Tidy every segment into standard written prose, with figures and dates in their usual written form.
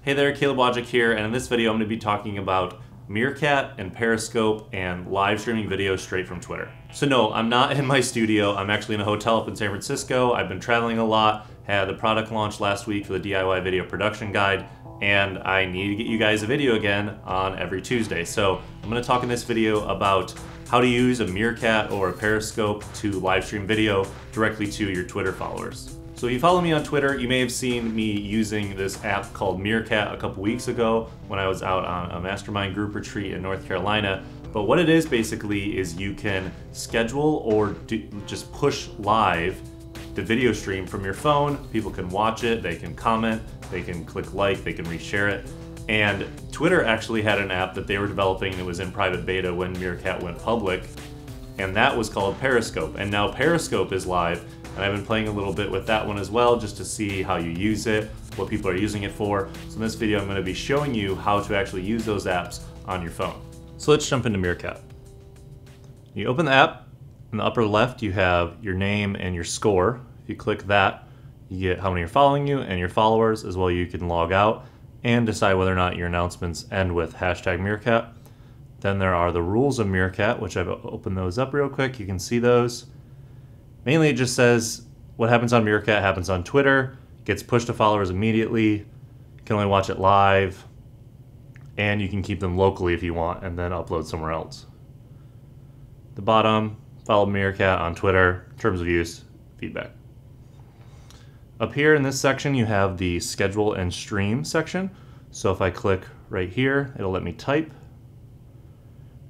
Hey there, Caleb Wojcik here, and in this video I'm going to be talking about Meerkat and Periscope and live streaming video straight from Twitter. So no, I'm not in my studio, I'm actually in a hotel up in San Francisco. I've been traveling a lot, had the product launch last week for the DIY video production guide, and I need to get you guys a video again on every Tuesday. So I'm going to talk in this video about how to use a Meerkat or a Periscope to live stream video directly to your Twitter followers. So if you follow me on Twitter, you may have seen me using this app called Meerkat a couple weeks ago when I was out on a mastermind group retreat in North Carolina. But what it is basically is you can schedule or just push live the video stream from your phone. People can watch it, they can comment, they can click like, they can reshare it. And Twitter actually had an app that they were developing that was in private beta when Meerkat went public, and that was called Periscope. And now Periscope is live, and I've been playing a little bit with that one as well, just to see how you use it, what people are using it for. So in this video, I'm going to be showing you how to actually use those apps on your phone. So let's jump into Meerkat. You open the app, in the upper left, you have your name and your score. If you click that, you get how many are following you and your followers, as well. You can log out and decide whether or not your announcements end with #Meerkat. Then there are the rules of Meerkat, which I've opened those up real quick. You can see those. Mainly it just says what happens on Meerkat happens on Twitter, gets pushed to followers immediately, you can only watch it live, and you can keep them locally if you want and then upload somewhere else. The bottom, follow Meerkat on Twitter, terms of use, feedback. Up here in this section you have the schedule and stream section. So if I click right here, it'll let me type,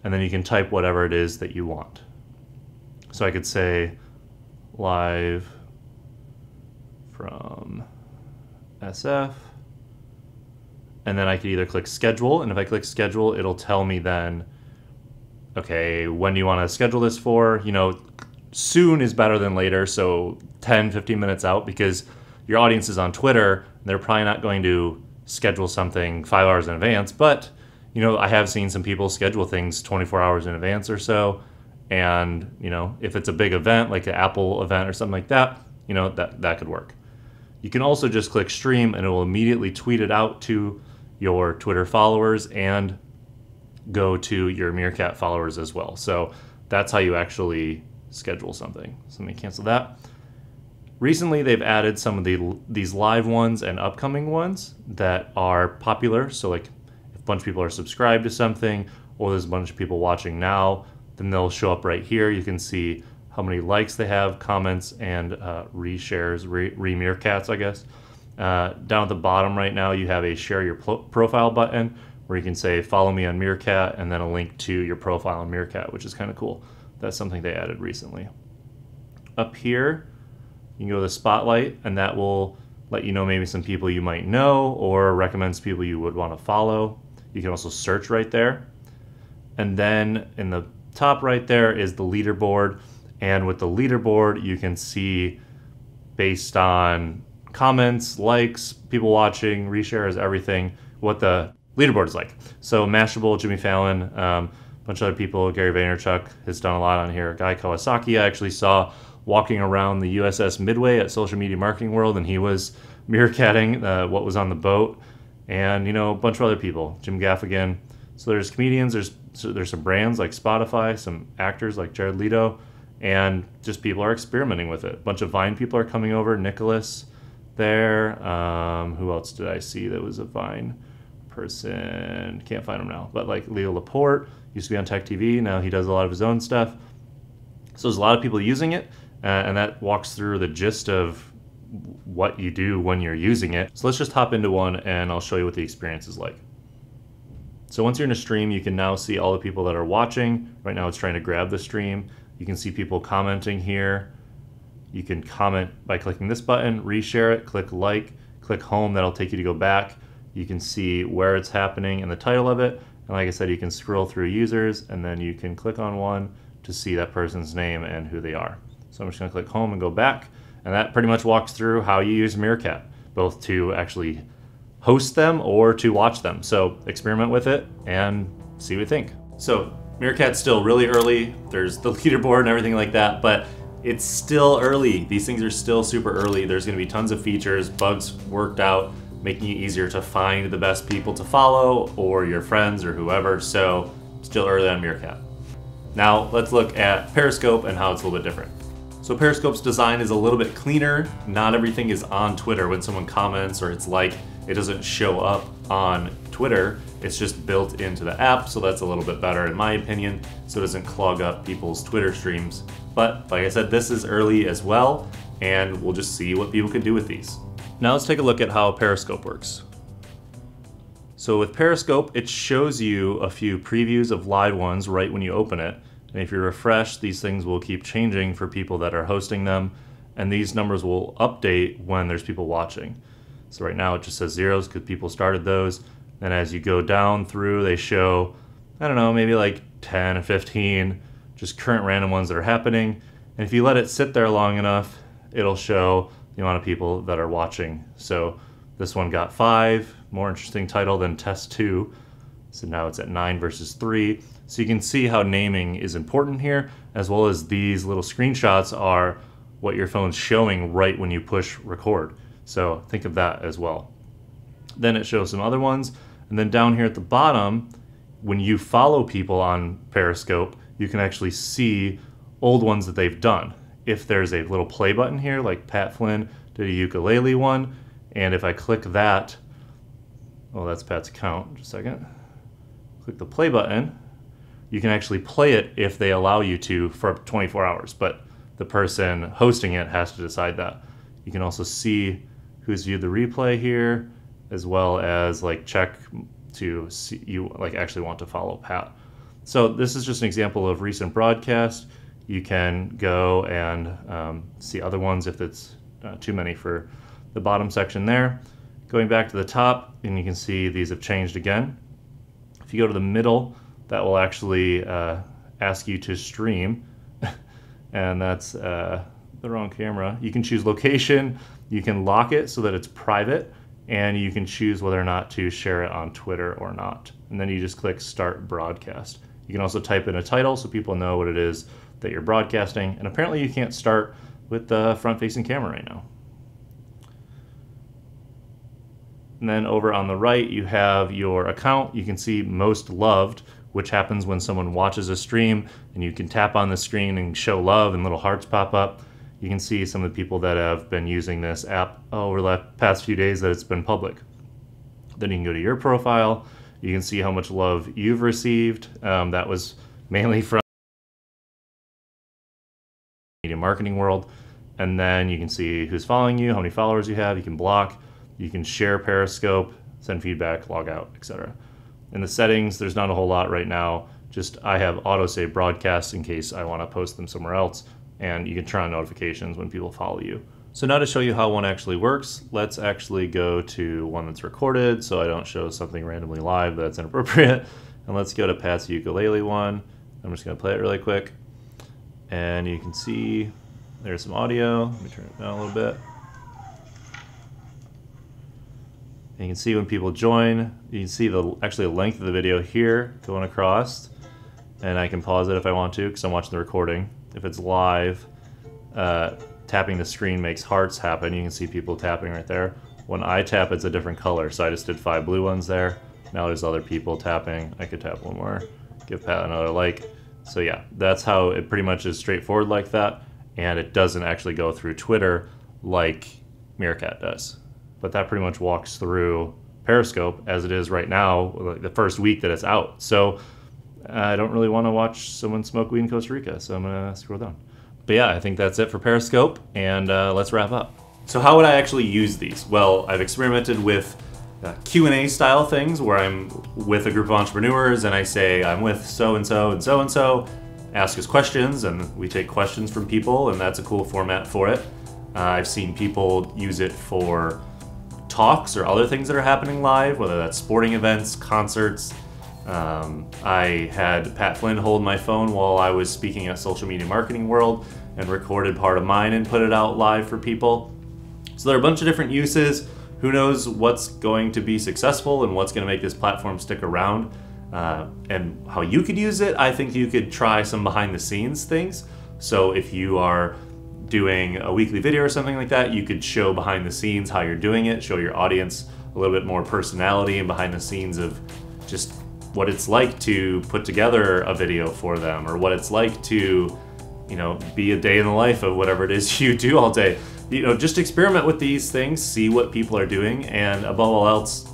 and then you can type whatever it is that you want. So I could say live from SF, and then I could either click schedule, and if I click schedule, it'll tell me then, okay, when do you want to schedule this for? You know, soon is better than later, so 10-15 minutes out, because your audience is on Twitter, they're probably not going to schedule something 5 hours in advance, but you know, I have seen some people schedule things 24 hours in advance or so. And, you know, if it's a big event, like an Apple event or something like that, you know, that could work. You can also just click stream and it will immediately tweet it out to your Twitter followers and go to your Meerkat followers as well. So that's how you actually schedule something. So let me cancel that. Recently, they've added some of these live ones and upcoming ones that are popular. So like if a bunch of people are subscribed to something, or there's a bunch of people watching now, then they'll show up right here. You can see how many likes they have, comments, and reshares, re-Meerkats, I guess. Down at the bottom right now, you have a share your profile button where you can say follow me on Meerkat, and then a link to your profile on Meerkat, which is kind of cool. That's something they added recently. Up here, you can go to the spotlight, and that will let you know maybe some people you might know or recommends people you would want to follow. You can also search right there. And then in the top right there is the leaderboard, and with the leaderboard you can see, based on comments, likes, people watching, reshares, everything, what the leaderboard is like. So Mashable, Jimmy Fallon, a bunch of other people, Gary Vaynerchuk has done a lot on here. Guy Kawasaki I actually saw walking around the USS Midway at Social Media Marketing World, and he was meerkatting what was on the boat, and you know, a bunch of other people, Jim Gaffigan. So there's comedians, there's some brands like Spotify, some actors like Jared Leto, and just people are experimenting with it. A bunch of Vine people are coming over, Nicholas there. Who else did I see that was a Vine person? Can't find him now. But like Leo Laporte, used to be on Tech TV, now he does a lot of his own stuff. So there's a lot of people using it, and that walks through the gist of what you do when you're using it. So let's just hop into one and I'll show you what the experience is like. So once you're in a stream, you can now see all the people that are watching. Right now it's trying to grab the stream. You can see people commenting here. You can comment by clicking this button, reshare it, click like, click home, that'll take you to go back. You can see where it's happening and the title of it. And like I said, you can scroll through users, and then you can click on one to see that person's name and who they are. So I'm just gonna click home and go back. And that pretty much walks through how you use Meerkat, both to actually host them or to watch them. So experiment with it and see what you think. So Meerkat's still really early. There's the leaderboard and everything like that, but it's still early. These things are still super early. There's gonna be tons of features, bugs worked out. making it easier to find the best people to follow or your friends or whoever. So still early on Meerkat. Now let's look at Periscope and how it's a little bit different. So Periscope's design is a little bit cleaner. Not everything is on Twitter. When someone comments or it's like, it doesn't show up on Twitter. It's just built into the app, so that's a little bit better in my opinion, so it doesn't clog up people's Twitter streams. But like I said, this is early as well, and we'll just see what people can do with these. Now let's take a look at how Periscope works. So with Periscope, it shows you a few previews of live ones right when you open it. And if you refresh, these things will keep changing for people that are hosting them, and these numbers will update when there's people watching. So right now it just says zeros because people started those. And as you go down through, they show, I don't know, maybe like 10 or 15, just current random ones that are happening. And if you let it sit there long enough, it'll show the amount of people that are watching. So this one got 5, more interesting title than test 2. So now it's at 9 versus 3. So you can see how naming is important here, as well as these little screenshots are what your phone's showing right when you push record. So think of that as well. Then it shows some other ones. And then down here at the bottom, when you follow people on Periscope, you can actually see old ones that they've done. If there's a little play button here, like Pat Flynn did a ukulele one, and if I click that, oh, that's Pat's account, just a second. Click the play button, you can actually play it if they allow you to for 24 hours, but the person hosting it has to decide that. You can also see who's viewed the replay here, as well as like check to see you like actually want to follow Pat. So this is just an example of recent broadcast. You can go and see other ones if it's too many for the bottom section there. Going back to the top, and you can see these have changed again. If you go to the middle, that will actually ask you to stream, and that's the wrong camera. You can choose location, you can lock it so that it's private, and you can choose whether or not to share it on Twitter or not. And then you just click Start Broadcast. You can also type in a title so people know what it is that you're broadcasting, and apparently you can't start with the front-facing camera right now. And then over on the right, you have your account. You can see most loved, which happens when someone watches a stream, and you can tap on the screen and show love and little hearts pop up. You can see some of the people that have been using this app over the past few days that it's been public. Then you can go to your profile. You can see how much love you've received. That was mainly from media marketing world. And then you can see who's following you, how many followers you have. You can block. You can share Periscope, send feedback, log out, etc. In the settings, there's not a whole lot right now. Just I have autosave broadcasts in case I want to post them somewhere else. And you can turn on notifications when people follow you. So now to show you how one actually works, let's actually go to one that's recorded so I don't show something randomly live that's inappropriate. And let's go to Pat's ukulele one. I'm just going to play it really quick. And you can see there's some audio. Let me turn it down a little bit. And you can see when people join, you can see the actually the length of the video here going across. And I can pause it if I want to because I'm watching the recording. If it's live, tapping the screen makes hearts happen. You can see people tapping right there. When I tap, it's a different color. So I just did 5 blue ones there. Now there's other people tapping. I could tap one more, give Pat another like. So yeah, that's how it pretty much is straightforward like that. And it doesn't actually go through Twitter like Meerkat does. But that pretty much walks through Periscope as it is right now, like the first week that it's out. So I don't really want to watch someone smoke weed in Costa Rica, so I'm going to scroll down. But yeah, I think that's it for Periscope, and let's wrap up. So how would I actually use these? Well, I've experimented with Q&A style things where I'm with a group of entrepreneurs and I say, I'm with so-and-so and so-and-so, ask us questions, and we take questions from people, and that's a cool format for it. I've seen people use it for talks or other things that are happening live, whether that's sporting events, concerts. I had Pat Flynn hold my phone while I was speaking at Social Media Marketing World and recorded part of mine and put it out live for people. So there are a bunch of different uses. Who knows what's going to be successful and what's going to make this platform stick around, and how you could use it. I think you could try some behind the scenes things. So if you are doing a weekly video or something like that, you could show behind the scenes how you're doing it, show your audience a little bit more personality and behind the scenes of just what it's like to put together a video for them, or what it's like to, you know, be a day in the life of whatever it is you do all day. You know, just experiment with these things, see what people are doing, and above all else,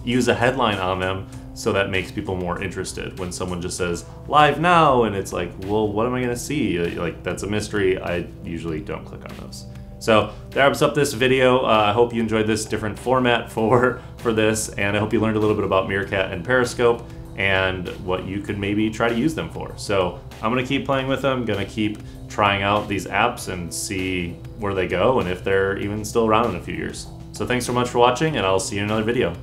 use a headline on them so that makes people more interested. When someone just says live now and it's like, well, what am I gonna see? Like, that's a mystery. I usually don't click on those. So that wraps up this video. I hope you enjoyed this different format for this, and I hope you learned a little bit about Meerkat and Periscope and what you could maybe try to use them for. So I'm gonna keep playing with them, gonna keep trying out these apps and see where they go and if they're even still around in a few years. So thanks so much for watching, and I'll see you in another video.